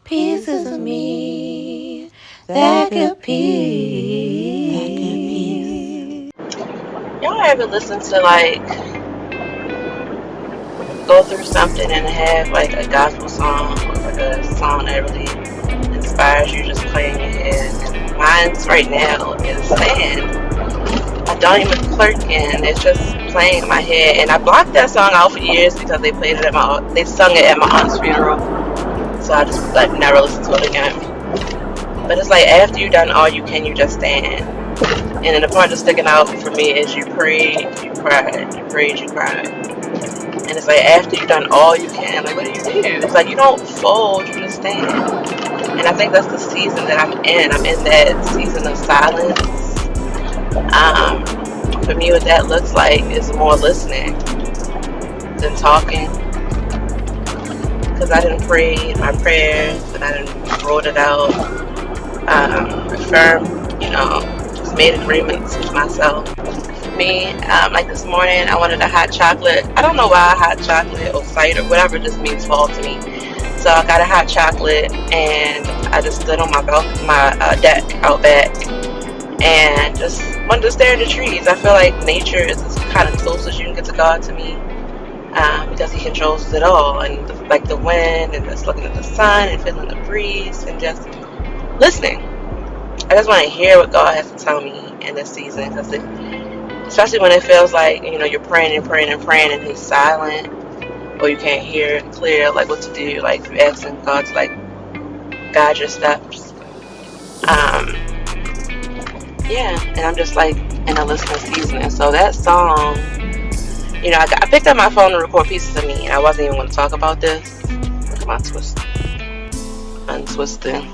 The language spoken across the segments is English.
Pieces of me that could be. Y'all ever listen to go through something and have a gospel song or a song that really inspires you just play in your head? Mine's right now is Stand. I don't even clerk in. It's just playing in my head, and I blocked that song out for years because they played it they sung it at my aunt's funeral. So I just never listened to it again. But it's after you've done all you can, you just stand. And then the part that's sticking out for me is you prayed, you cried, you prayed, you cried. And it's after you've done all you can, what do? It's you don't fold, you just stand. And I think that's the season that I'm in. I'm in that season of silence. For me, what that looks like is more listening than talking. Because I didn't pray my prayers and I didn't wrote it out. Affirm, just made agreements with myself. Me, this morning, I wanted a hot chocolate. I don't know why hot chocolate or cider, whatever just means fall to me. So I got a hot chocolate and I just stood on my deck out back and just wanted to stare at the trees. I feel like nature is kind of closest you can get to God to me, because He controls it all, and the wind and just looking at the sun and feeling the breeze and just listening. I just want to hear what God has to tell me in this season, because especially when it feels you're praying and praying and praying and He's silent, or you can't hear it clear what to do, you're asking God to guide your steps. And I'm just in a listening season. And so that song, I picked up my phone to record pieces of me, and I wasn't even going to talk about this. Look at my untwisting.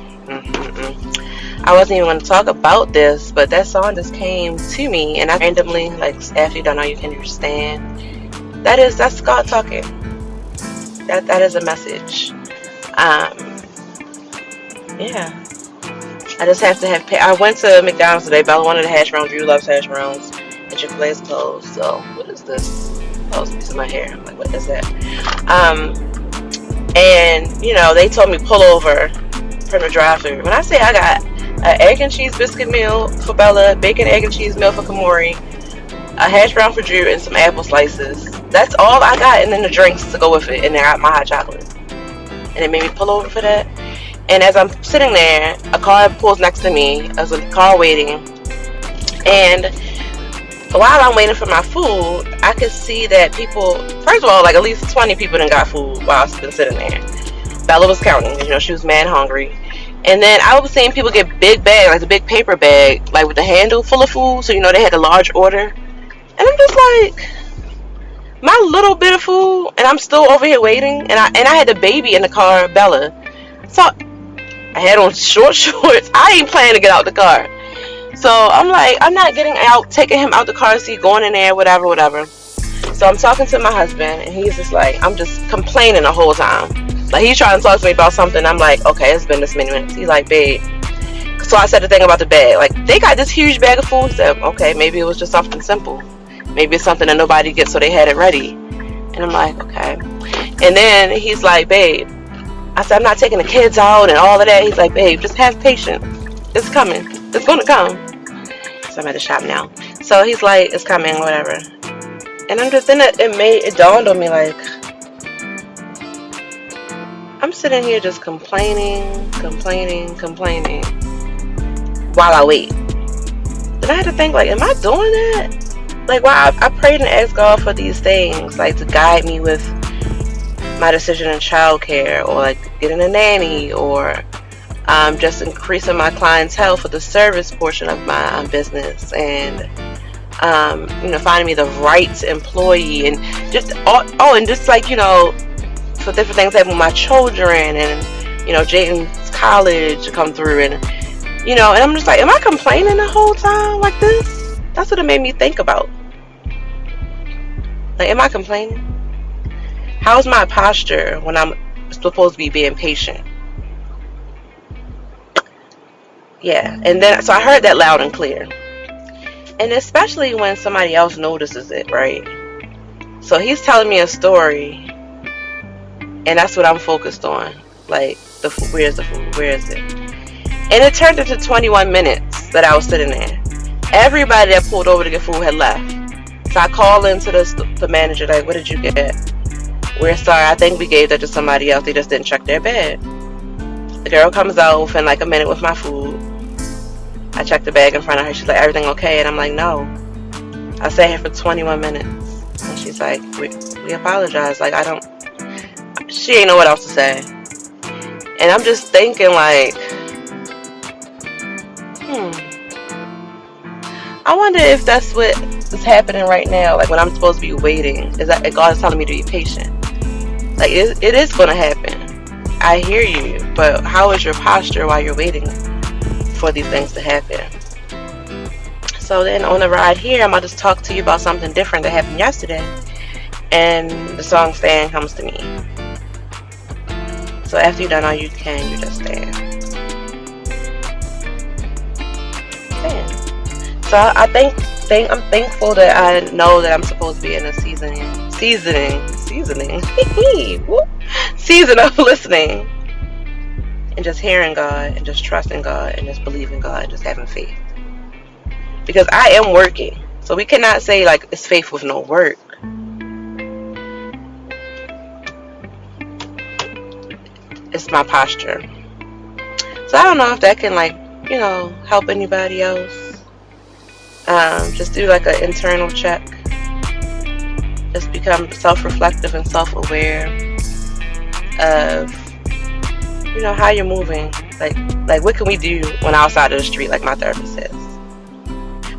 I wasn't even going to talk about this, but that song just came to me, and I randomly, after you don't know you can understand. That's God talking. That is a message. I just have to have. I went to McDonald's today. Bella wanted a hash brown. Drew loves hash browns. And Chick-fil-A is closed. So what is this? Oh, it's a piece of my hair. I'm what is that? And they told me pull over from the drive-thru. When I say I got an egg and cheese biscuit meal for Bella, bacon, egg and cheese meal for Kamori, a hash brown for Drew, and some apple slices. That's all I got, and then the drinks to go with it, and then I got my hot chocolate. And it made me pull over for that. And as I'm sitting there, a car pulls next to me. I was in the car waiting, and while I'm waiting for my food, I could see that people, first of all, at least 20 people done got food while I've been sitting there. Bella was counting, she was mad hungry. And then I was seeing people get big bags, the big paper bag, with the handle full of food, so they had a large order. And I'm just my little bit of food, and I'm still over here waiting, and I had the baby in the car, Bella. So I had on short shorts. I ain't planning to get out the car. So I'm I'm not getting out, taking him out the car seat, going in there, whatever. So I'm talking to my husband, and he's just I'm just complaining the whole time. He's trying to talk to me about something. I'm okay, it's been this many minutes. He's babe. So I said the thing about the bag. They got this huge bag of food. He said, okay, maybe it was just something simple. Maybe it's something that nobody gets, so they had it ready. And I'm okay. And then he's babe, I said, I'm not taking the kids out and all of that. He's babe, just have patience. It's coming. It's going to come. So I'm at the shop now. So he's it's coming, whatever. And I'm just, then it dawned on me, I'm sitting here just complaining, while I wait. Then I had to think, am I doing that? Why I prayed and asked God for these things, to guide me with my decision in childcare, or getting a nanny, or just increasing my clientele for the service portion of my business, and finding me the right employee, and just for different things like with my children, and Jaden's college to come through, and and I'm just am I complaining the whole time like this? That's what it made me think about. Am I complaining? How's my posture when I'm supposed to be being patient? Yeah, and then so I heard that loud and clear. And especially when somebody else notices it, right? So he's telling me a story, and that's what I'm focused on. the food, where's the food? Where is it? And it turned into 21 minutes that I was sitting there. Everybody that pulled over to get food had left. So I called into the manager, like, what did you get? We're sorry, I think we gave that to somebody else. They just didn't check their bag. The girl comes out within like a minute with my food. I checked the bag in front of her. She's like, everything okay? And I'm like, no. I sat here for 21 minutes. And she's like, we apologize. Like, she ain't know what else to say. And I'm just thinking like, I wonder if that's what is happening right now. Like when I'm supposed to be waiting, is that God is telling me to be patient? Like it is going to happen. I hear you, but how is your posture while you're waiting for these things to happen? So then on the ride here, I'm going to just talk to you about something different that happened yesterday. And the song Stand comes to me. So after you've done all you can, you just stand. Stand. So I'm thankful that I know that I'm supposed to be in a season of listening and just hearing God and just trusting God and just believing God and just having faith. Because I am working. So we cannot say like it's faith with no work. It's my posture. So I don't know if that can help anybody else. Just do like an internal check. Just become self-reflective and self-aware of how you're moving. Like what can we do when outside of the street, like my therapist says.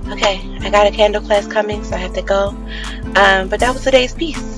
Okay, I got a candle class coming, so I have to go. But that was today's piece.